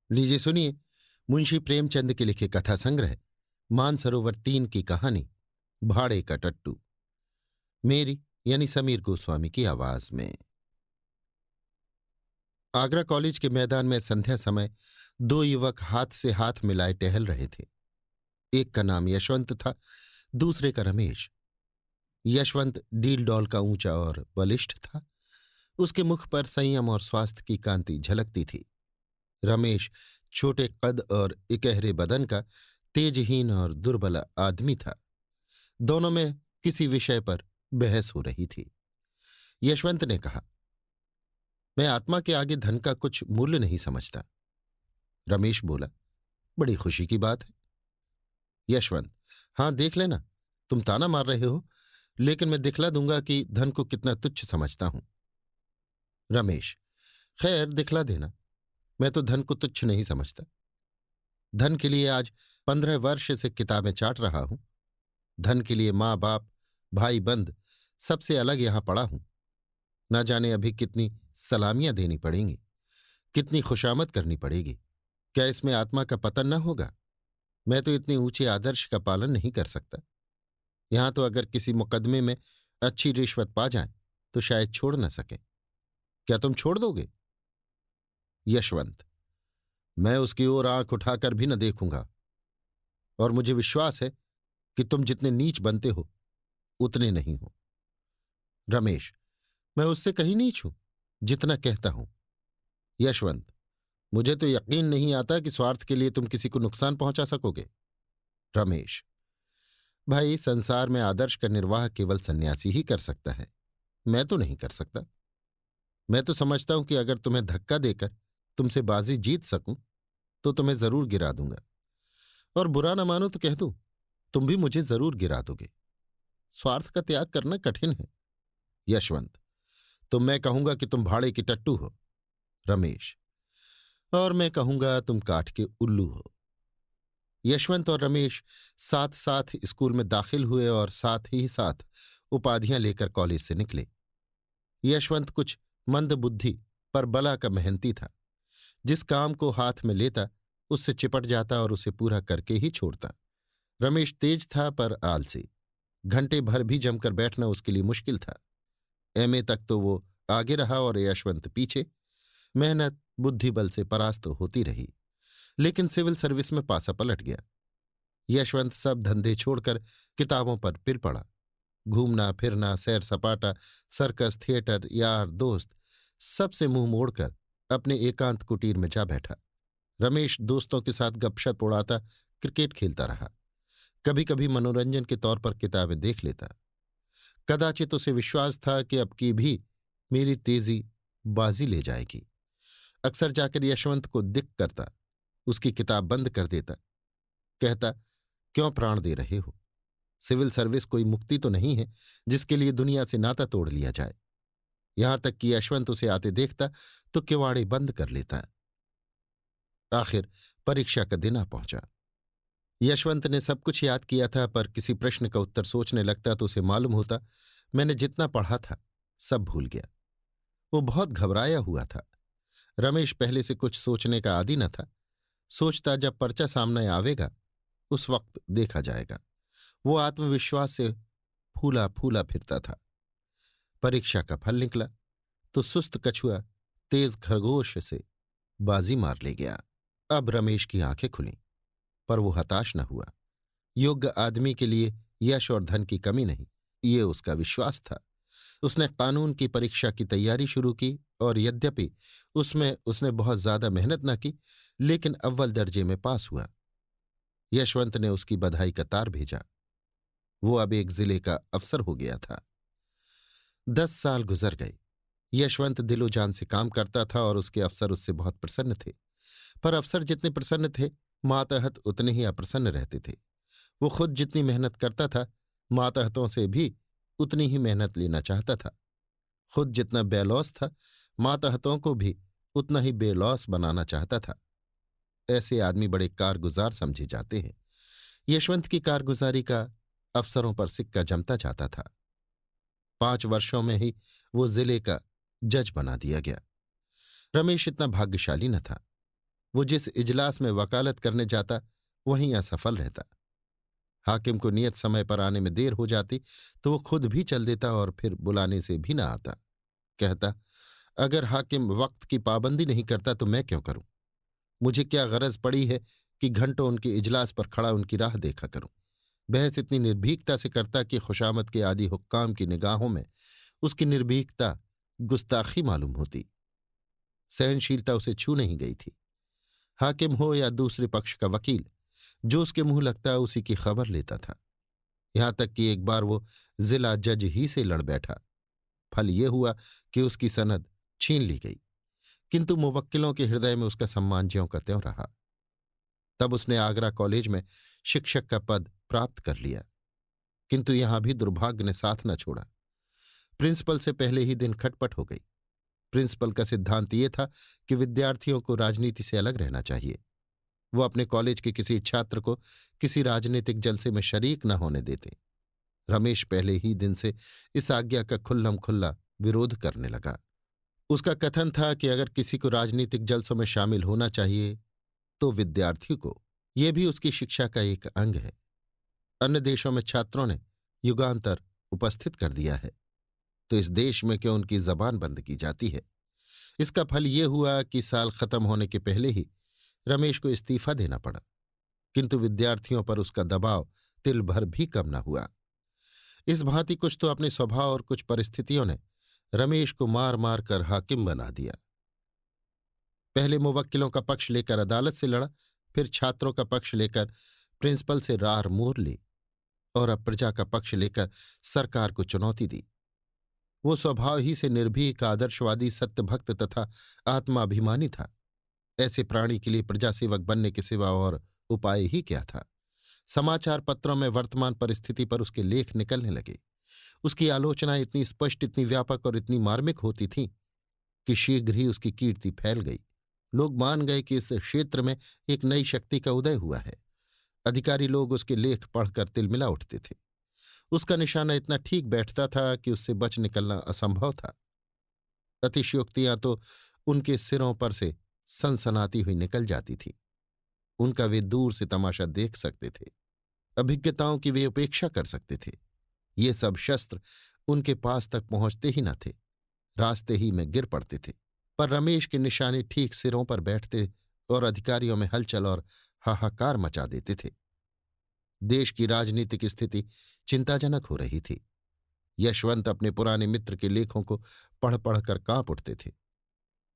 लीजिए सुनिए, मुंशी प्रेमचंद के लिखे कथा संग्रह मानसरोवर 3 की कहानी भाड़े का टट्टू, मेरी यानी समीर गोस्वामी की आवाज में। आगरा कॉलेज के मैदान में संध्या समय दो युवक हाथ से हाथ मिलाए टहल रहे थे। एक का नाम यशवंत था, दूसरे का रमेश। यशवंत डील डॉल का ऊंचा और बलिष्ठ था। उसके मुख पर संयम और स्वास्थ्य की कांति झलकती थी। रमेश छोटे कद और इकहरे बदन का तेजहीन और दुर्बल आदमी था। दोनों में किसी विषय पर बहस हो रही थी। यशवंत ने कहा, मैं आत्मा के आगे धन का कुछ मूल्य नहीं समझता। रमेश बोला, बड़ी खुशी की बात है। यशवंत, हां देख लेना, तुम ताना मार रहे हो, लेकिन मैं दिखला दूंगा कि धन को कितना तुच्छ समझता हूं। रमेश, खैर दिखला देना, मैं तो धन को तुच्छ नहीं समझता। धन के लिए आज 15 वर्ष से किताबें चाट रहा हूं। धन के लिए माँ बाप, भाई बंद सबसे अलग यहां पड़ा हूं। न जाने अभी कितनी सलामियां देनी पड़ेंगी, कितनी खुशामद करनी पड़ेगी। क्या इसमें आत्मा का पतन न होगा? मैं तो इतने ऊंचे आदर्श का पालन नहीं कर सकता। यहां तो अगर किसी मुकदमे में अच्छी रिश्वत पा जाए तो शायद छोड़ न सके। क्या तुम छोड़ दोगे? यशवंत, मैं उसकी ओर आंख उठाकर भी न देखूंगा, और मुझे विश्वास है कि तुम जितने नीच बनते हो उतने नहीं हो। रमेश, मैं उससे कहीं नीच हूं, जितना कहता हूं। यशवंत, मुझे तो यकीन नहीं आता कि स्वार्थ के लिए तुम किसी को नुकसान पहुंचा सकोगे। रमेश, भाई संसार में आदर्श का निर्वाह केवल सन्यासी ही कर सकता है, मैं तो नहीं कर सकता। मैं तो समझता हूं कि अगर तुम्हें धक्का देकर तुमसे बाजी जीत सकूं तो तुम्हें जरूर गिरा दूंगा, और बुरा न मानो तो कह दूं, तुम भी मुझे जरूर गिरा दोगे। स्वार्थ का त्याग करना कठिन है। यशवंत, तो मैं कहूंगा कि तुम भाड़े की टट्टू हो। रमेश, और मैं कहूंगा तुम काठ के उल्लू हो। यशवंत और रमेश साथ साथ स्कूल में दाखिल हुए और साथ ही साथ उपाधियां लेकर कॉलेज से निकले। यशवंत कुछ मंद बुद्धि पर बला का मेहनती था। जिस काम को हाथ में लेता उससे चिपट जाता और उसे पूरा करके ही छोड़ता। रमेश तेज था पर आलसी। घंटे भर भी जमकर बैठना उसके लिए मुश्किल था। एमए तक तो वो आगे रहा और यशवंत पीछे। मेहनत बुद्धि बल से परास्त होती रही, लेकिन सिविल सर्विस में पासा पलट गया। यशवंत सब धंधे छोड़कर किताबों पर पिल पड़ा। घूमना फिरना, सैर सपाटा, सर्कस, थिएटर, यार दोस्त सबसे मुंह मोड़कर अपने एकांत कुटीर में जा बैठा। रमेश दोस्तों के साथ गपशप उड़ाता क्रिकेट खेलता रहा। कभी कभी मनोरंजन के तौर पर किताबें देख लेता। कदाचित उसे विश्वास था कि अब की भी मेरी तेजी बाजी ले जाएगी। अक्सर जाकर यशवंत को दिख करता, उसकी किताब बंद कर देता, कहता, क्यों प्राण दे रहे हो? सिविल सर्विस कोई मुक्ति तो नहीं है जिसके लिए दुनिया से नाता तोड़ लिया जाए। यहां तक कि यशवंत उसे आते देखता तो किवाड़े बंद कर लेता। आखिर परीक्षा का दिन आ पहुंचा। यशवंत ने सब कुछ याद किया था, पर किसी प्रश्न का उत्तर सोचने लगता तो उसे मालूम होता मैंने जितना पढ़ा था सब भूल गया। वो बहुत घबराया हुआ था। रमेश पहले से कुछ सोचने का आदी न था। सोचता, जब पर्चा सामने आवेगा उस वक्त देखा जाएगा। वो आत्मविश्वास से फूला फूला फिरता था। परीक्षा का फल निकला तो सुस्त कछुआ तेज खरगोश से बाजी मार ले गया। अब रमेश की आंखें खुलीं, पर वो हताश न हुआ। योग्य आदमी के लिए यश और धन की कमी नहीं, ये उसका विश्वास था। उसने कानून की परीक्षा की तैयारी शुरू की, और यद्यपि उसमें उसने बहुत ज्यादा मेहनत न की, लेकिन अव्वल दर्जे में पास हुआ। यशवंत ने उसकी बधाई का तार भेजा। वो अब एक जिले का अफसर हो गया था। 10 साल गुजर गए। यशवंत दिलो जान से काम करता था और उसके अफसर उससे बहुत प्रसन्न थे। पर अफसर जितने प्रसन्न थे, मातहत उतने ही अप्रसन्न रहते थे। वो खुद जितनी मेहनत करता था, मातहतों से भी उतनी ही मेहनत लेना चाहता था। खुद जितना बेलौस था, मातहतों को भी उतना ही बेलौस बनाना चाहता था। ऐसे आदमी बड़े कारगुजार समझे जाते हैं। यशवंत की कारगुजारी का अफसरों पर सिक्का जमता जाता था। 5 वर्षों में ही वो जिले का जज बना दिया गया। रमेश इतना भाग्यशाली न था। वो जिस इजलास में वकालत करने जाता वहीं असफल रहता। हाकिम को नियत समय पर आने में देर हो जाती तो वो खुद भी चल देता और फिर बुलाने से भी ना आता। कहता, अगर हाकिम वक्त की पाबंदी नहीं करता तो मैं क्यों करूं? मुझे क्या गरज पड़ी है कि घंटों उनके इजलास पर खड़ा उनकी राह देखा करूं? बहस इतनी निर्भीकता से करता कि खुशामद के आदि हुक्काम की निगाहों में उसकी निर्भीकता गुस्ताखी मालूम होती। सहनशीलता उसे छू नहीं गई थी। हाकिम हो या दूसरे पक्ष का वकील, जो उसके मुंह लगता उसी की खबर लेता था। यहां तक कि एक बार वो जिला जज ही से लड़ बैठा। फल ये हुआ कि उसकी सनद छीन ली गई, किंतु मुवक्किलों के हृदय में उसका सम्मान ज्यों का त्यों रहा। तब उसने आगरा कॉलेज में शिक्षक का पद प्राप्त कर लिया, किंतु यहां भी दुर्भाग्य ने साथ न छोड़ा। प्रिंसिपल से पहले ही दिन खटपट हो गई। प्रिंसिपल का सिद्धांत ये था कि विद्यार्थियों को राजनीति से अलग रहना चाहिए। वो अपने कॉलेज के किसी छात्र को किसी राजनीतिक जलसे में शरीक न होने देते। रमेश पहले ही दिन से इस आज्ञा का खुल्लम खुल्ला विरोध करने लगा। उसका कथन था कि अगर किसी को राजनीतिक जलसों में शामिल होना चाहिए तो विद्यार्थी को। यह भी उसकी शिक्षा का एक अंग है। अन्य देशों में छात्रों ने युगांतर उपस्थित कर दिया है, तो इस देश में क्यों उनकी जबान बंद की जाती है? इसका फल ये हुआ कि साल खत्म होने के पहले ही रमेश को इस्तीफा देना पड़ा, किंतु विद्यार्थियों पर उसका दबाव तिल भर भी कम न हुआ। इस भांति कुछ तो अपने स्वभाव और कुछ परिस्थितियों ने रमेश को मार मार कर हाकिम बना दिया। पहले मुवक्किलों का पक्ष लेकर अदालत से लड़ा, फिर छात्रों का पक्ष लेकर प्रिंसिपल से रार मोर ली, और अब प्रजा का पक्ष लेकर सरकार को चुनौती दी। वो स्वभाव ही से निर्भीक, आदर्शवादी, सत्यभक्त तथा आत्माभिमानी था। ऐसे प्राणी के लिए प्रजासेवक बनने के सिवा और उपाय ही क्या था? समाचार पत्रों में वर्तमान परिस्थिति पर उसके लेख निकलने लगे। उसकी आलोचना इतनी स्पष्ट, इतनी व्यापक और इतनी मार्मिक होती थी कि शीघ्र ही उसकी कीर्ति फैल गई। लोग मान गए कि इस क्षेत्र में एक नई शक्ति का उदय हुआ है। अधिकारी लोग उसके लेख पढ़कर तिलमिला उठते थे। उसका निशाना इतना ठीक बैठता था कि उससे बच निकलना असंभव था। अतिशयोक्तियां तो उनके सिरों पर से सनसनाती हुई निकल जाती थी। उनका वे दूर से तमाशा देख सकते थे, अभिज्ञताओं की वे उपेक्षा कर सकते थे। ये सब शस्त्र उनके पास तक पहुंचते ही न थे, रास्ते ही में गिर पड़ते थे। पर रमेश के निशाने ठीक सिरों पर बैठते और अधिकारियों में हलचल और हाहाकार मचा देते थे। देश की राजनीतिक स्थिति चिंताजनक हो रही थी। यशवंत अपने पुराने मित्र के लेखों को पढ़ पढ़कर कांप उठते थे।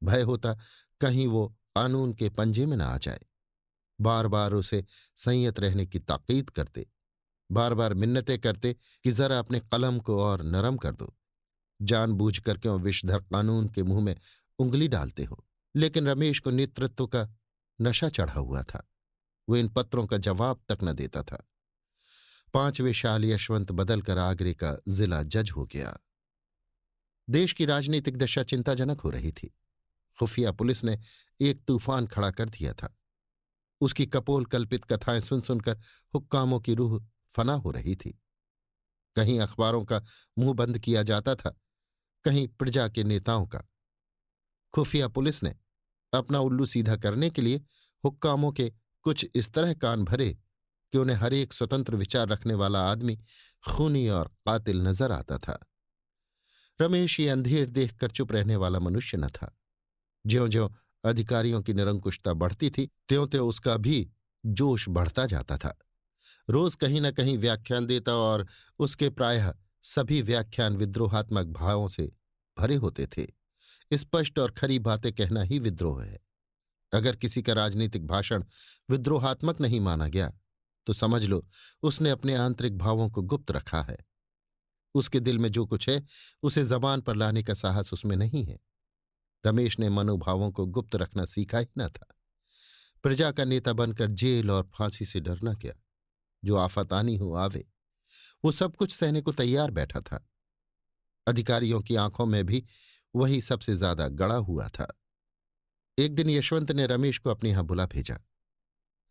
भय होता कहीं वो कानून के पंजे में न आ जाए। बार बार उसे संयत रहने की ताकीद करते, बार बार मिन्नतें करते कि जरा अपने कलम को और नरम कर दो। जानबूझकर क्यों विषधर कानून के मुंह में उंगली डालते हो? लेकिन रमेश को नेतृत्व का नशा चढ़ा हुआ था। वो इन पत्रों का जवाब तक न देता था। 5वें साल यशवंत बदलकर आगरे का जिला जज हो गया। देश की राजनीतिक दशा चिंताजनक हो रही थी। खुफिया पुलिस ने एक तूफान खड़ा कर दिया था। उसकी कपोल कल्पित कथाएं सुन सुनकर हुक्कामों की रूह फना हो रही थी। कहीं अखबारों का मुंह बंद किया जाता था, कहीं प्रजा के नेताओं का। खुफिया पुलिस ने अपना उल्लू सीधा करने के लिए हुक्कामों के कुछ इस तरह कान भरे कि उन्हें हर एक स्वतंत्र विचार रखने वाला आदमी खूनी और कातिल नजर आता था। रमेश ये अंधेर देखकर चुप रहने वाला मनुष्य न था। ज्यों ज्यों अधिकारियों की निरंकुशता बढ़ती थी, त्यों त्यों उसका भी जोश बढ़ता जाता था। रोज कहीं न कहीं व्याख्यान देता और उसके प्रायः सभी व्याख्यान विद्रोहात्मक भावों से भरे होते थे। स्पष्ट और खरी बातें कहना ही विद्रोह है। अगर किसी का राजनीतिक भाषण विद्रोहात्मक नहीं माना गया तो समझ लो उसने अपने आंतरिक भावों को गुप्त रखा है। उसके दिल में जो कुछ है उसे जबान पर लाने का साहस उसमें नहीं है। रमेश ने मनोभावों को गुप्त रखना सीखा ही न था। प्रजा का नेता बनकर जेल और फांसी से डरना क्या? जो आफत आनी हो आवे, वो सब कुछ सहने को तैयार बैठा था। अधिकारियों की आंखों में भी वही सबसे ज्यादा गड़ा हुआ था। एक दिन यशवंत ने रमेश को अपने यहां बुला भेजा।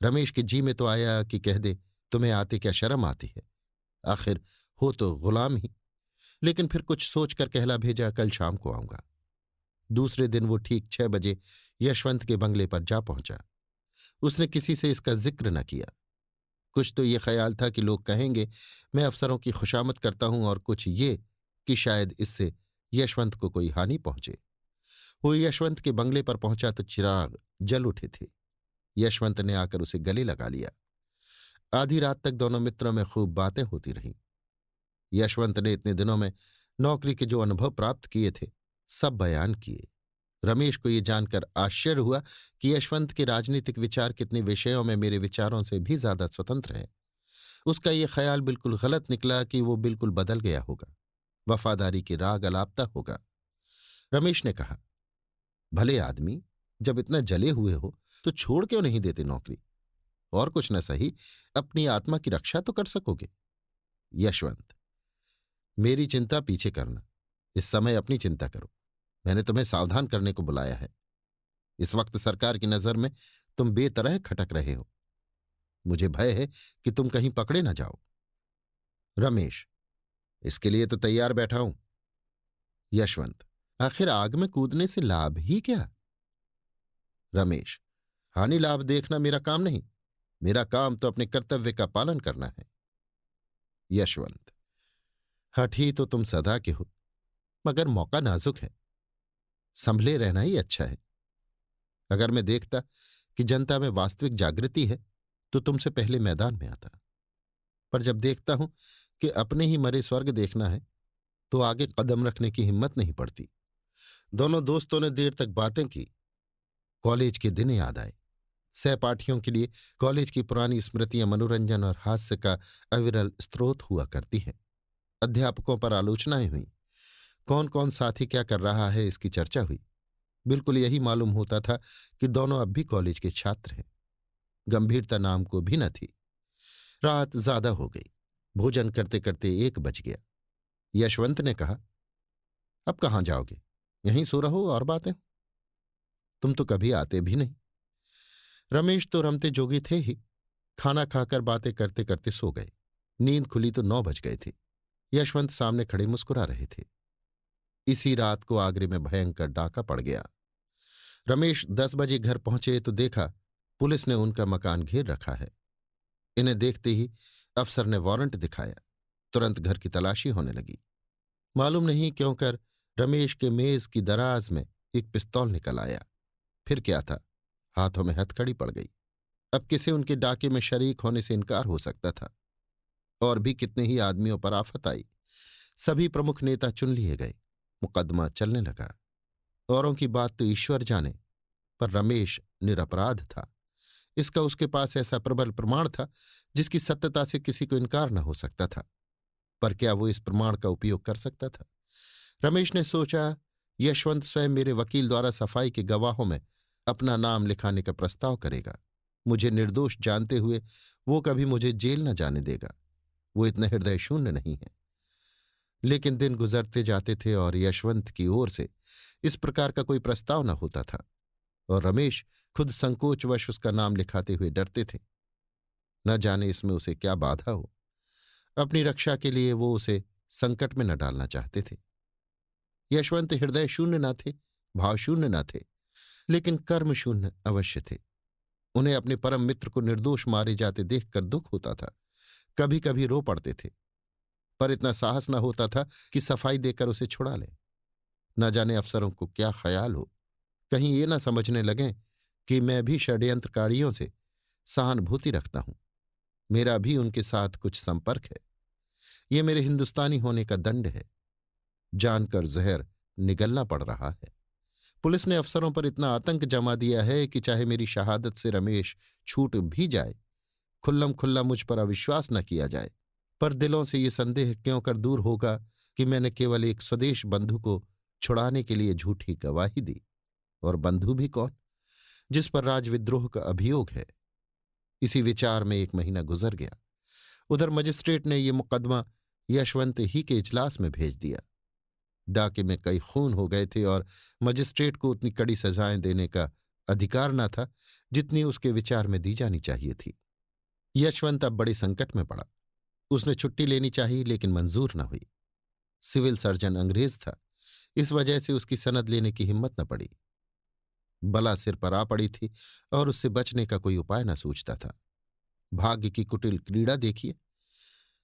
रमेश के जी में तो आया कि कह दे, तुम्हें आते क्या शर्म आती है? आखिर हो तो गुलाम ही। लेकिन फिर कुछ सोचकर कहला भेजा, कल शाम को आऊंगा। दूसरे दिन वो ठीक 6 बजे यशवंत के बंगले पर जा पहुंचा। उसने किसी से इसका जिक्र न किया। कुछ तो ये ख्याल था कि लोग कहेंगे मैं अफसरों की खुशामद करता हूं, और कुछ ये कि शायद इससे यशवंत को कोई हानि पहुंचे। वो यशवंत के बंगले पर पहुंचा तो चिराग जल उठे थे। यशवंत ने आकर उसे गले लगा लिया। आधी रात तक दोनों मित्रों में खूब बातें होती रहीं। यशवंत ने इतने दिनों में नौकरी के जो अनुभव प्राप्त किए थे सब बयान किए। रमेश को ये जानकर आश्चर्य हुआ कि यशवंत के राजनीतिक विचार कितने विषयों में मेरे विचारों से भी ज्यादा स्वतंत्र है। उसका ये ख्याल बिल्कुल गलत निकला कि वो बिल्कुल बदल गया होगा, वफादारी की राग अलापता होगा। रमेश ने कहा, भले आदमी, जब इतना जले हुए हो तो छोड़ क्यों नहीं देते नौकरी? और कुछ न सही, अपनी आत्मा की रक्षा तो कर सकोगे। यशवंत, मेरी चिंता पीछे करना, इस समय अपनी चिंता करो। मैंने तुम्हें सावधान करने को बुलाया है। इस वक्त सरकार की नजर में तुम बेतरह खटक रहे हो। मुझे भय है कि तुम कहीं पकड़े न जाओ। रमेश, इसके लिए तो तैयार बैठा हूं। यशवंत, आखिर आग में कूदने से लाभ ही क्या? रमेश, हानि लाभ देखना मेरा काम नहीं। मेरा काम तो अपने कर्तव्य का पालन करना है। यशवंत, हठी तो तुम सदा के हो, मगर मौका नाजुक है। संभले रहना ही अच्छा है। अगर मैं देखता कि जनता में वास्तविक जागृति है तो तुमसे पहले मैदान में आता, पर जब देखता हूं कि अपने ही मरे स्वर्ग देखना है तो आगे कदम रखने की हिम्मत नहीं पड़ती। दोनों दोस्तों ने देर तक बातें की। कॉलेज के दिन याद आए। सहपाठियों के लिए कॉलेज की पुरानी स्मृतियां मनोरंजन और हास्य का अविरल स्रोत हुआ करती हैं। अध्यापकों पर आलोचनाएं हुई। कौन कौन साथी क्या कर रहा है इसकी चर्चा हुई। बिल्कुल यही मालूम होता था कि दोनों अब भी कॉलेज के छात्र हैं। गंभीरता नाम को भी न थी। रात ज्यादा हो गई। भोजन करते करते 1 बज गया। यशवंत ने कहा, अब कहाँ जाओगे? यहीं सो रहो और बातें। तुम तो कभी आते भी नहीं। रमेश तो रमते जोगी थे ही। खाना खाकर बातें करते करते सो गए। नींद खुली तो 9 बज गए थे। यशवंत सामने खड़े मुस्कुरा रहे थे। इसी रात को आगरे में भयंकर डाका पड़ गया। रमेश 10 बजे घर पहुंचे तो देखा पुलिस ने उनका मकान घेर रखा है। इन्हें देखते ही अफसर ने वारंट दिखाया। तुरंत घर की तलाशी होने लगी। मालूम नहीं क्यों कर रमेश के मेज की दराज में एक पिस्तौल निकल आया। फिर क्या था, हाथों में हथकड़ी पड़ गई। अब किसे उनके डाके में शरीक होने से इनकार हो सकता था? और भी कितने ही आदमियों पर आफत आई। सभी प्रमुख नेता चुन लिए गए। मुकदमा चलने लगा। औरों की बात तो ईश्वर जाने, पर रमेश निरपराध था। इसका उसके पास ऐसा प्रबल प्रमाण था जिसकी सत्यता से किसी को इनकार न हो सकता था। पर क्या वो इस प्रमाण का उपयोग कर सकता था? रमेश ने सोचा, यशवंत स्वयं मेरे वकील द्वारा सफाई के गवाहों में अपना नाम लिखाने का प्रस्ताव करेगा। मुझे निर्दोष जानते हुए वो कभी मुझे जेल न जाने देगा। वो इतना हृदय शून्य नहीं है। लेकिन दिन गुजरते जाते थे और यशवंत की ओर से इस प्रकार का कोई प्रस्ताव न होता था, और रमेश खुद संकोचवश उसका नाम लिखाते हुए डरते थे। न जाने इसमें उसे क्या बाधा हो। अपनी रक्षा के लिए वो उसे संकट में न डालना चाहते थे। यशवंत हृदय शून्य न थे, भाव शून्य न थे, लेकिन कर्म शून्य अवश्य थे। उन्हें अपने परम मित्र को निर्दोष मारे जाते देखकर दुख होता था। कभी कभी रो पड़ते थे, पर इतना साहस न होता था कि सफाई देकर उसे छुड़ा लें। न जाने अफसरों को क्या ख्याल हो, कहीं ये न समझने लगें कि मैं भी षड्यंत्रकारियों से सहानुभूति रखता हूं। मेरा भी उनके साथ कुछ संपर्क है। ये मेरे हिंदुस्तानी होने का दंड है। जानकर जहर निगलना पड़ रहा है। पुलिस ने अफसरों पर इतना आतंक जमा दिया है कि चाहे मेरी शहादत से रमेश छूट भी जाए, खुल्लम खुल्ला मुझ पर अविश्वास न किया जाए, पर दिलों से ये संदेह क्यों कर दूर होगा कि मैंने केवल एक स्वदेश बंधु को छुड़ाने के लिए झूठी गवाही दी। और बंधु भी कौन, जिस पर राजविद्रोह का अभियोग है। इसी विचार में 1 महीना गुजर गया। उधर मजिस्ट्रेट ने ये मुकदमा यशवंत ही के इजलास में भेज दिया। डाके में कई खून हो गए थे और मजिस्ट्रेट को उतनी कड़ी सजाएं देने का अधिकार न था जितनी उसके विचार में दी जानी चाहिए थी। यशवंत अब बड़े संकट में पड़ा। उसने छुट्टी लेनी चाहिए, लेकिन मंजूर न हुई। सिविल सर्जन अंग्रेज था, इस वजह से उसकी सनद लेने की हिम्मत न पड़ी। बला सिर पर आ पड़ी थी और उससे बचने का कोई उपाय न सूझता था। भाग्य की कुटिल क्रीड़ा देखिए।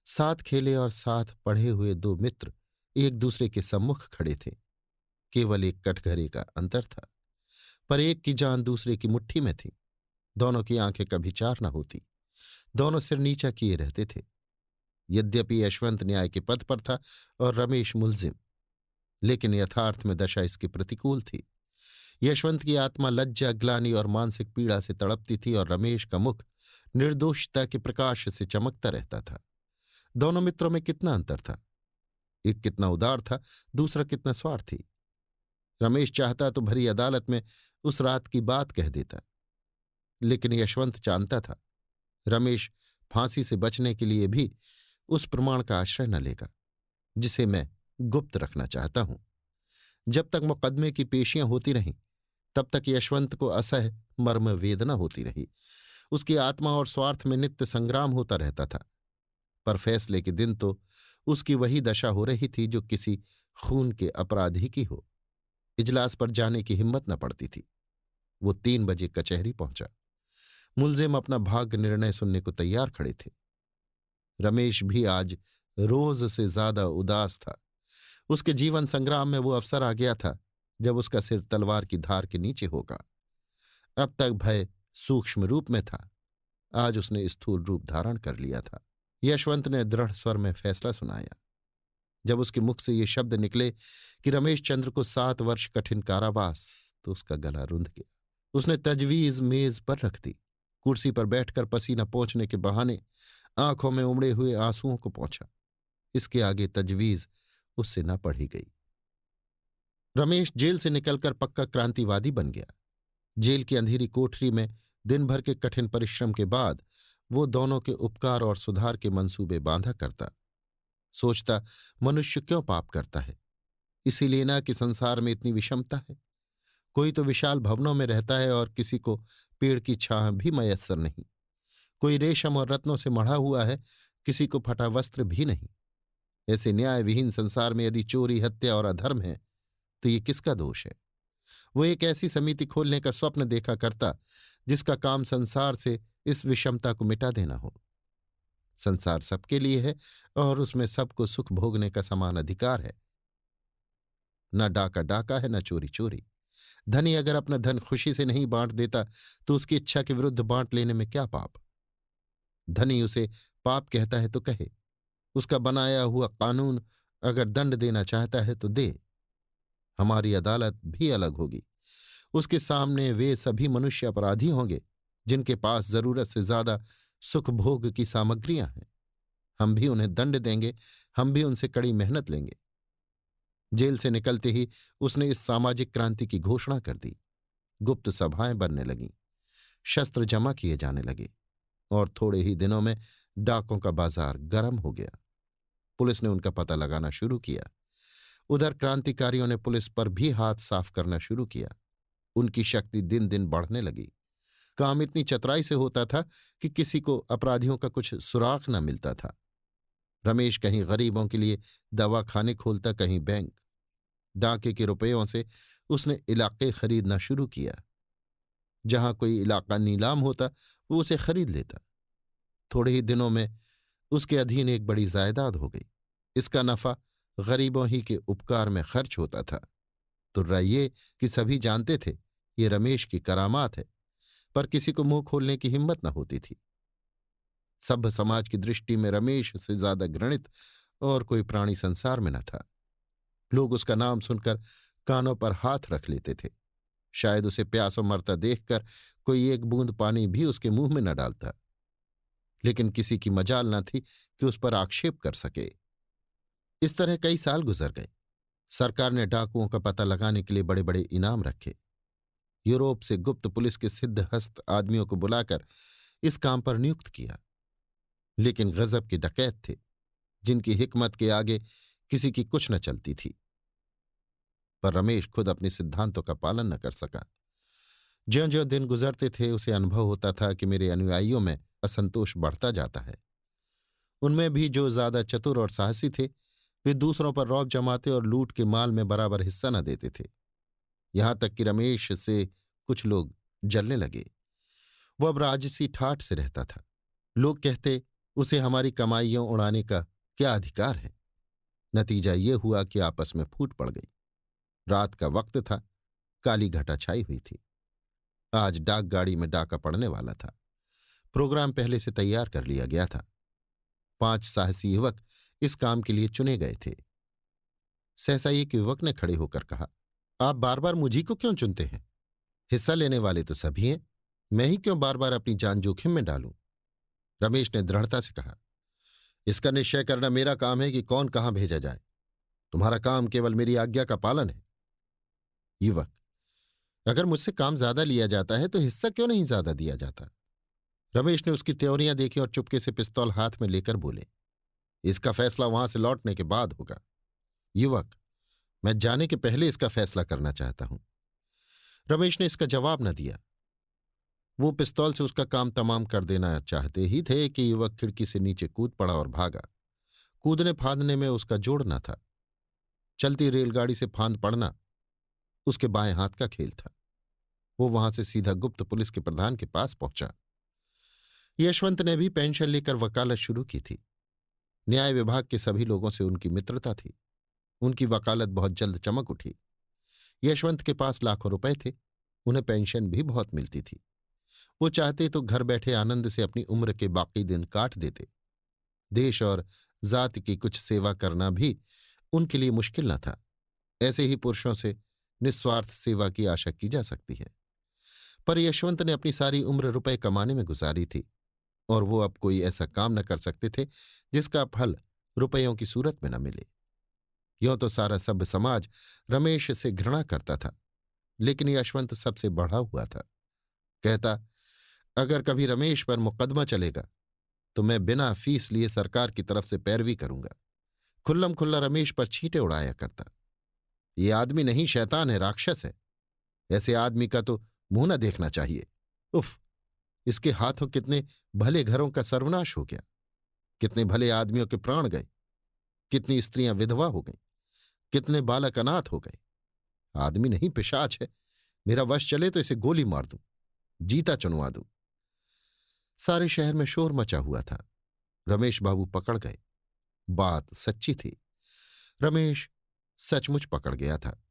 साथ खेले और साथ पढ़े हुए दो मित्र एक दूसरे के सम्मुख खड़े थे। केवल एक कटघरे का अंतर था, पर एक की जान दूसरे की मुट्ठी में थी। दोनों की आंखें कभी चार न होती, दोनों सिर नीचा किए रहते थे। यद्यपि यशवंत न्याय के पद पर था और रमेश मुलजिम, लेकिन यथार्थ में दशा इसकी प्रतिकूल थी। यशवंत की आत्मा लज्जा, ग्लानि और मानसिक पीड़ा से तड़पती थी और रमेश का मुख निर्दोषता के प्रकाश से चमकता रहता था। दोनों मित्रों में कितना अंतर था! एक कितना उदार था, दूसरा कितना स्वार्थी। रमेश चाहता तो भरी अदालत में उस रात की बात कह देता, लेकिन यशवंत जानता था रमेश फांसी से बचने के लिए भी उस प्रमाण का आश्रय न लेगा जिसे मैं गुप्त रखना चाहता हूं। जब तक मुकदमे की पेशियां होती रहीं, तब तक यशवंत को असह्य मर्म वेदना होती रही। उसकी आत्मा और स्वार्थ में नित्य संग्राम होता रहता था। पर फैसले के दिन तो उसकी वही दशा हो रही थी जो किसी खून के अपराधी की हो। इजलास पर जाने की हिम्मत न पड़ती थी। वो 3 बजे कचहरी पहुंचा। मुलजिम अपना भाग्य निर्णय सुनने को तैयार खड़े थे। रमेश भी आज रोज से ज्यादा उदास था। उसके जीवन संग्राम में वो अवसर आ गया था जब उसका सिर तलवार की धार के नीचे होगा। अब तक भय सूक्ष्म रूप में था, आज उसने स्थूल रूप धारण कर लिया था। यशवंत ने दृढ़ स्वर में फैसला सुनाया। जब उसके मुख से ये शब्द निकले कि रमेश चंद्र को 7 वर्ष कठिन कारावास, तो उसका गला रुंध गया। उसने तजवीज मेज पर रख दी। कुर्सी पर बैठकर पसीना पोंछने के बहाने आंखों में उमड़े हुए आंसुओं को पोंछा। इसके आगे तजवीज उससे न पढ़ी गई। रमेश जेल से निकलकर पक्का क्रांतिवादी बन गया। जेल की अंधेरी कोठरी में दिन भर के कठिन परिश्रम के बाद वो दोनों के उपकार और सुधार के मंसूबे बांधा करता। सोचता, मनुष्य क्यों पाप करता है? इसीलिए ना कि संसार में इतनी विषमता है। कोई तो विशाल भवनों में रहता है और किसी को पेड़ की छाह भी मयस्सर नहीं। कोई रेशम और रत्नों से मढ़ा हुआ है, किसी को फटा वस्त्र भी नहीं। ऐसे न्याय विहीन संसार में यदि चोरी, हत्या और अधर्म है, तो ये किसका दोष है? वो एक ऐसी समिति खोलने का स्वप्न देखा करता जिसका काम संसार से इस विषमता को मिटा देना हो। संसार सबके लिए है और उसमें सबको सुख भोगने का समान अधिकार है। न डाका डाका है, न चोरी चोरी। धनी अगर अपना धन खुशी से नहीं बांट देता तो उसकी इच्छा के विरुद्ध बांट लेने में क्या पाप? धनी उसे पाप कहता है तो कहे। उसका बनाया हुआ कानून अगर दंड देना चाहता है तो दे। हमारी अदालत भी अलग होगी। उसके सामने वे सभी मनुष्य अपराधी होंगे जिनके पास जरूरत से ज्यादा सुख भोग की सामग्रियां हैं। हम भी उन्हें दंड देंगे, हम भी उनसे कड़ी मेहनत लेंगे। जेल से निकलते ही उसने इस सामाजिक क्रांति की घोषणा कर दी। गुप्त सभाएं बनने लगीं, शस्त्र जमा किए जाने लगे और थोड़े ही दिनों में डाकों का बाजार गर्म हो गया। पुलिस ने उनका पता लगाना शुरू किया। उधर क्रांतिकारियों ने पुलिस पर भी हाथ साफ करना शुरू किया। उनकी शक्ति दिन दिन बढ़ने लगी। काम इतनी चतुराई से होता था कि किसी को अपराधियों का कुछ सुराग न मिलता था। रमेश कहीं गरीबों के लिए दवाखाने खोलता, कहीं बैंक। डाके के रुपयों से उसने इलाके खरीदना शुरू किया। जहां कोई इलाका नीलाम होता वो उसे खरीद लेता। थोड़े ही दिनों में उसके अधीन एक बड़ी जायदाद हो गई। इसका नफा गरीबों ही के उपकार में खर्च होता था। तो रहिए कि सभी जानते थे ये रमेश की करामात है, पर किसी को मुंह खोलने की हिम्मत न होती थी। सभ्य समाज की दृष्टि में रमेश से ज्यादा घृणित और कोई प्राणी संसार में न था। लोग उसका नाम सुनकर कानों पर हाथ रख लेते थे। शायद उसे प्यासों मरता देखकर कोई एक बूंद पानी भी उसके मुंह में न डालता, लेकिन किसी की मजाल न थी कि उस पर आक्षेप कर सके। इस तरह कई साल गुजर गए। सरकार ने डाकुओं का पता लगाने के लिए बड़े बड़े इनाम रखे। यूरोप से गुप्त पुलिस के सिद्धहस्त आदमियों को बुलाकर इस काम पर नियुक्त किया। लेकिन गजब के डकैत थे जिनकी हिकमत के आगे किसी की कुछ न चलती थी। पर रमेश खुद अपने सिद्धांतों का पालन न कर सका। ज्यों-ज्यों दिन गुजरते थे उसे अनुभव होता था कि मेरे अनुयायियों में असंतोष बढ़ता जाता है। उनमें भी जो ज्यादा चतुर और साहसी थे वे दूसरों पर रौब जमाते और लूट के माल में बराबर हिस्सा न देते थे। यहां तक कि रमेश से कुछ लोग जलने लगे। वो अब राजसी ठाठ से रहता था। लोग कहते, उसे हमारी कमाइयों उड़ाने का क्या अधिकार है। नतीजा ये हुआ कि आपस में फूट पड़ गई। रात का वक्त था, काली घटा छाई हुई थी। आज डाक गाड़ी में डाका पड़ने वाला था। प्रोग्राम पहले से तैयार कर लिया गया था। 5 साहसी युवक इस काम के लिए चुने गए थे। सहसा एक युवक ने खड़े होकर कहा, आप बार बार मुझी को क्यों चुनते हैं? हिस्सा लेने वाले तो सभी हैं। मैं ही क्यों बार बार अपनी जान जोखिम में डालूं? रमेश ने दृढ़ता से कहा, इसका निश्चय करना मेरा काम है कि कौन कहां भेजा जाए। तुम्हारा काम केवल मेरी आज्ञा का पालन है। युवक, अगर मुझसे काम ज्यादा लिया जाता है तो हिस्सा क्यों नहीं ज्यादा दिया जाता? रमेश ने उसकी त्योरियां देखी और चुपके से पिस्तौल हाथ में लेकर बोले, इसका फैसला वहां से लौटने के बाद होगा। युवक, मैं जाने के पहले इसका फैसला करना चाहता हूं। रमेश ने इसका जवाब न दिया। वो पिस्तौल से उसका काम तमाम कर देना चाहते ही थे कि युवक खिड़की से नीचे कूद पड़ा और भागा। कूदने फांदने में उसका जोड़ न था। चलती रेलगाड़ी से फांद पड़ना उसके बाएं हाथ का खेल था। वो वहां से सीधा गुप्त पुलिस के प्रधान के पास पहुंचा। यशवंत ने भी पेंशन लेकर वकालत शुरू की थी। न्याय विभाग के सभी लोगों से उनकी मित्रता थी। उनकी वकालत बहुत जल्द चमक उठी। यशवंत के पास लाखों रुपए थे। उन्हें पेंशन भी बहुत मिलती थी। वो चाहते तो घर बैठे आनंद से अपनी उम्र के बाकी दिन काट देते। देश और जाति की कुछ सेवा करना भी उनके लिए मुश्किल न था। ऐसे ही पुरुषों से निस्वार्थ सेवा की आशा की जा सकती है। पर यशवंत ने अपनी सारी उम्र रुपए कमाने में गुजारी थी और वो अब कोई ऐसा काम न कर सकते थे जिसका फल रुपयों की सूरत में न मिले। यों तो सारा सभ्य समाज रमेश से घृणा करता था, लेकिन यशवंत सबसे बढ़ा हुआ था। कहता, अगर कभी रमेश पर मुकदमा चलेगा तो मैं बिना फीस लिए सरकार की तरफ से पैरवी करूंगा। खुल्लम खुल्ला रमेश पर छींटे उड़ाया करता। ये आदमी नहीं, शैतान है, राक्षस है। ऐसे आदमी का तो मुंह न देखना चाहिए। उफ, इसके हाथों कितने भले घरों का सर्वनाश हो गया। कितने भले आदमियों के प्राण गए। कितनी स्त्रियां विधवा हो गईं। कितने बालक अनाथ हो गए। आदमी नहीं, पिशाच है। मेरा वश चले तो इसे गोली मार दूं, जीता चुनवा दूं। सारे शहर में शोर मचा हुआ था। रमेश बाबू पकड़ गए। बात सच्ची थी। रमेश सचमुच पकड़ गया था।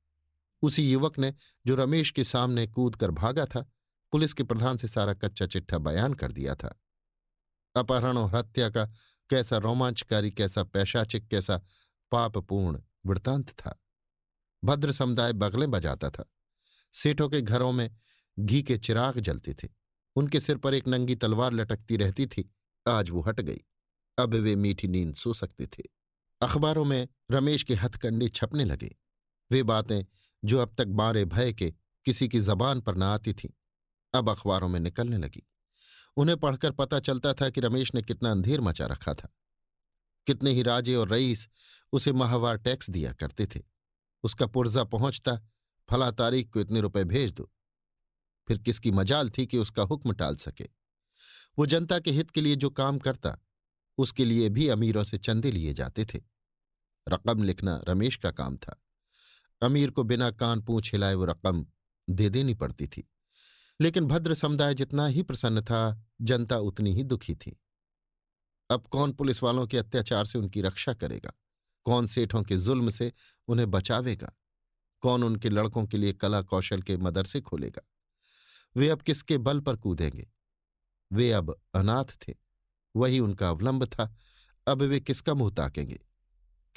उसी युवक ने, जो रमेश के सामने कूद कर भागा था, पुलिस के प्रधान से सारा कच्चा चिट्ठा बयान कर दिया था। अपहरण और हत्या का कैसा रोमांचकारी, कैसा पैशाचिक, कैसा पापपूर्ण वृत्तांत था। भद्र समुदाय बगलें बजाता था। सेठों के घरों में घी के चिराग जलते थे। उनके सिर पर एक नंगी तलवार लटकती रहती थी। आज वो हट गई। अब वे मीठी नींद सो सकते थे। अखबारों में रमेश के हथकंडे छपने लगे। वे बातें जो अब तक मारे भय के किसी की जबान पर न आती थीं, अब अखबारों में निकलने लगी। उन्हें पढ़कर पता चलता था कि रमेश ने कितना अंधेर मचा रखा था। कितने ही राजे और रईस उसे माहवार टैक्स दिया करते थे। उसका पुर्जा पहुंचता, फला तारीख को इतने रुपए भेज दो। फिर किसकी मजाल थी कि उसका हुक्म टाल सके। वो जनता के हित के लिए जो काम करता, उसके लिए भी अमीरों से चंदे लिए जाते थे। रकम लिखना रमेश का काम था। अमीर को बिना कान पूंछ हिलाए वो रकम दे देनी पड़ती थी। लेकिन भद्र समुदाय जितना ही प्रसन्न था, जनता उतनी ही दुखी थी। अब कौन पुलिस वालों के अत्याचार से उनकी रक्षा करेगा? कौन सेठों के जुल्म से उन्हें बचावेगा? कौन उनके लड़कों के लिए कला कौशल के मदरसे खोलेगा? वे अब किसके बल पर कूदेंगे? वे अब अनाथ थे, वही उनका अवलंब था। अब वे किसका मुंह ताकेंगे?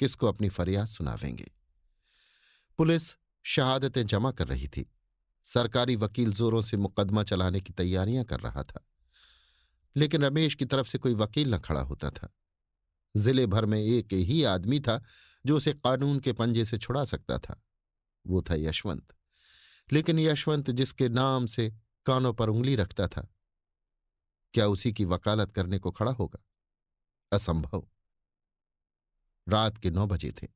किसको अपनी फरियाद सुनावेंगे? पुलिस शहादतें जमा कर रही थी। सरकारी वकील जोरों से मुकदमा चलाने की तैयारियां कर रहा था। लेकिन रमेश की तरफ से कोई वकील न खड़ा होता था। जिले भर में एक ही आदमी था जो उसे कानून के पंजे से छुड़ा सकता था। वो था यशवंत। लेकिन यशवंत जिसके नाम से कानों पर उंगली रखता था, क्या उसी की वकालत करने को खड़ा होगा? असंभव। रात के 9 बजे थे।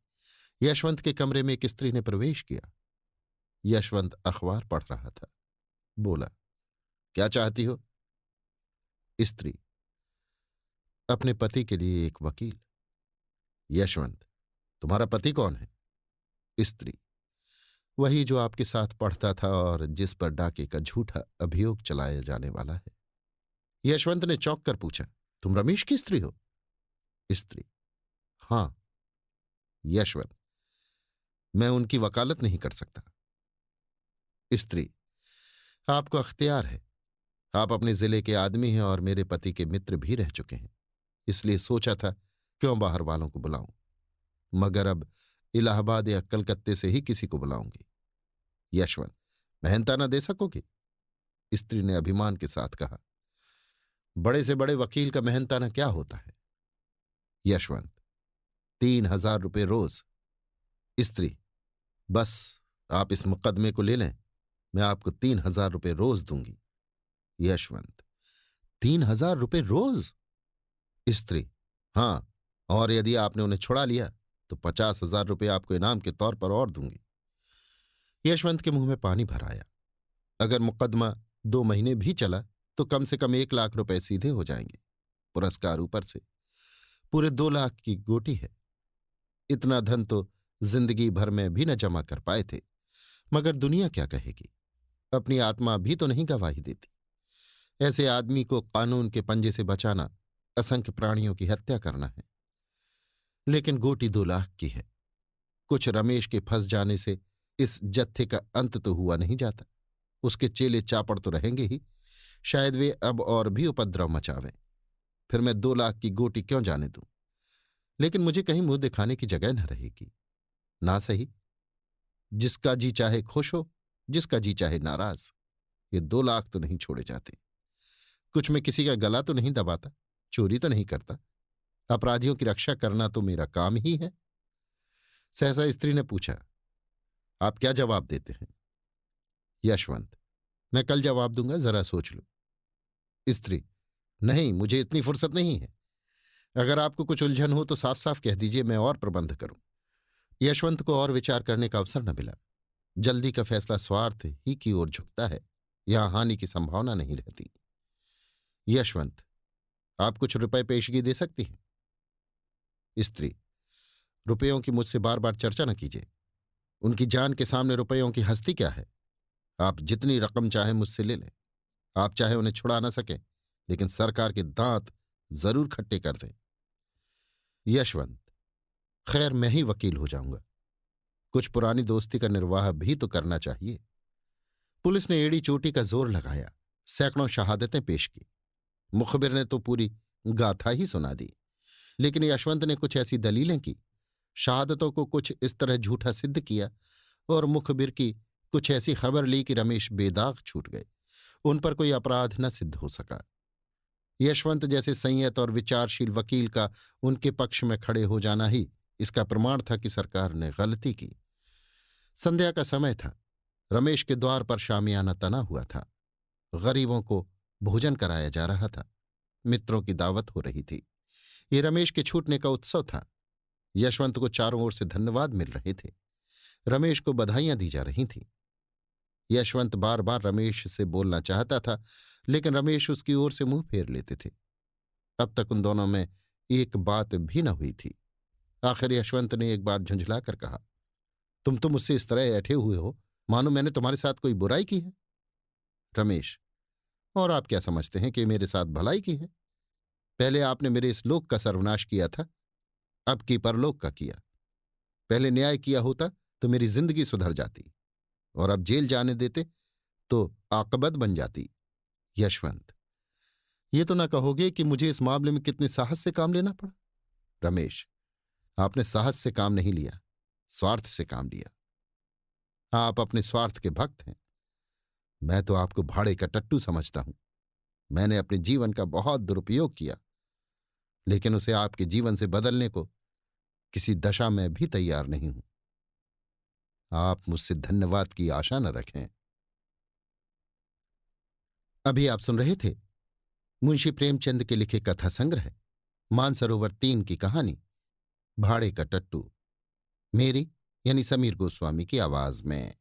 यशवंत के कमरे में एक स्त्री ने प्रवेश किया। यशवंत अखबार पढ़ रहा था। बोला, क्या चाहती हो? स्त्री, अपने पति के लिए एक वकील। यशवंत, तुम्हारा पति कौन है? स्त्री, वही जो आपके साथ पढ़ता था और जिस पर डाके का झूठा अभियोग चलाया जाने वाला है। यशवंत ने चौंक कर पूछा, तुम रमेश की स्त्री हो? स्त्री, हां। यशवंत, मैं उनकी वकालत नहीं कर सकता। स्त्री, आपको अख्तियार है। आप अपने जिले के आदमी हैं और मेरे पति के मित्र भी रह चुके हैं, इसलिए सोचा था क्यों बाहर वालों को बुलाऊं, मगर अब इलाहाबाद या कलकत्ते से ही किसी को बुलाऊंगी। यशवंत, मेहनताना दे सकोगे? स्त्री ने अभिमान के साथ कहा, बड़े से बड़े वकील का मेहनताना क्या होता है? यशवंत, 3,000 रुपये रोज। स्त्री, बस आप इस मुकदमे को ले लें, मैं आपको 3,000 रुपये रोज दूंगी। यशवंत, 3,000 रुपये रोज? स्त्री, हां, और यदि आपने उन्हें छुड़ा लिया तो 50,000 रुपये आपको इनाम के तौर पर और दूंगी। यशवंत के मुंह में पानी भर आया। अगर मुकदमा 2 महीने भी चला तो कम से कम 1,00,000 रुपये सीधे हो जाएंगे, पुरस्कार ऊपर से। पूरे 2 लाख की गोटी है। इतना धन तो जिंदगी भर में भी न जमा कर पाए थे, मगर दुनिया क्या कहेगी? अपनी आत्मा भी तो नहीं गवाही देती। ऐसे आदमी को कानून के पंजे से बचाना असंख्य प्राणियों की हत्या करना है। लेकिन गोटी 2 लाख की है। कुछ रमेश के फंस जाने से इस जत्थे का अंत तो हुआ नहीं जाता। उसके चेले चापड़ तो रहेंगे ही, शायद वे अब और भी उपद्रव मचावें। फिर मैं 2 लाख की गोटी क्यों जाने दूं? लेकिन मुझे कहीं मुंह दिखाने की जगह न रहेगी। ना सही, जिसका जी चाहे खुश हो, जिसका जी चाहे नाराज। ये 2 लाख तो नहीं छोड़े जाते। कुछ मैं किसी का गला तो नहीं दबाता, चोरी तो नहीं करता। अपराधियों की रक्षा करना तो मेरा काम ही है। सहसा स्त्री ने पूछा, आप क्या जवाब देते हैं? यशवंत, मैं कल जवाब दूंगा, जरा सोच लो। स्त्री, नहीं, मुझे इतनी फुर्सत नहीं है। अगर आपको कुछ उलझन हो तो साफ साफ कह दीजिए, मैं और प्रबंध करूं। यशवंत को और विचार करने का अवसर न मिला। जल्दी का फैसला स्वार्थ ही की ओर झुकता है, यहां हानि की संभावना नहीं रहती। यशवंत, आप कुछ रुपए पेशगी दे सकती हैं? स्त्री, रुपयों की मुझसे बार बार चर्चा न कीजिए। उनकी जान के सामने रुपयों की हस्ती क्या है? आप जितनी रकम चाहें मुझसे ले लें। आप चाहे उन्हें छुड़ा ना सकें, लेकिन सरकार के दांत जरूर खट्टे कर दें। यशवंत, खैर मैं ही वकील हो जाऊंगा। कुछ पुरानी दोस्ती का निर्वाह भी तो करना चाहिए। पुलिस ने एड़ी चोटी का जोर लगाया, सैकड़ों शहादतें पेश की। मुखबिर ने तो पूरी गाथा ही सुना दी, लेकिन यशवंत ने कुछ ऐसी दलीलें की, शहादतों को कुछ इस तरह झूठा सिद्ध किया और मुखबिर की कुछ ऐसी खबर ली कि रमेश बेदाग छूट गए। उन पर कोई अपराध न सिद्ध हो सका। यशवंत जैसे संयत और विचारशील वकील का उनके पक्ष में खड़े हो जाना ही इसका प्रमाण था कि सरकार ने गलती की। संध्या का समय था। रमेश के द्वार पर शामियाना तना हुआ था। गरीबों को भोजन कराया जा रहा था। मित्रों की दावत हो रही थी। ये रमेश के छूटने का उत्सव था। यशवंत को चारों ओर से धन्यवाद मिल रहे थे। रमेश को बधाइयां दी जा रही थीं। यशवंत बार बार रमेश से बोलना चाहता था, लेकिन रमेश उसकी ओर से मुंह फेर लेते थे। अब तक उन दोनों में एक बात भी न हुई थी। आखिर यशवंत ने एक बार झुंझलाकर कहा, तुम तो मुझसे इस तरह ऐठे हुए हो मानो मैंने तुम्हारे साथ कोई बुराई की है। रमेश, और आप क्या समझते हैं कि मेरे साथ भलाई की है? पहले आपने मेरे इस लोक का सर्वनाश किया था, अब की परलोक का किया। पहले न्याय किया होता तो मेरी जिंदगी सुधर जाती, और अब जेल जाने देते तो आकबत बन जाती। यशवंत, ये तो ना कहोगे कि मुझे इस मामले में कितने साहस से काम लेना पड़ा? रमेश, आपने साहस से काम नहीं लिया, स्वार्थ से काम लिया। आप अपने स्वार्थ के भक्त हैं। मैं तो आपको भाड़े का टट्टू समझता हूं। मैंने अपने जीवन का बहुत दुरुपयोग किया, लेकिन उसे आपके जीवन से बदलने को किसी दशा में भी तैयार नहीं हूं। आप मुझसे धन्यवाद की आशा न रखें। अभी आप सुन रहे थे मुंशी प्रेमचंद के लिखे कथा संग्रह मानसरोवर 3 की कहानी भाड़े का टट्टू, मेरी यानी समीर गोस्वामी की आवाज में।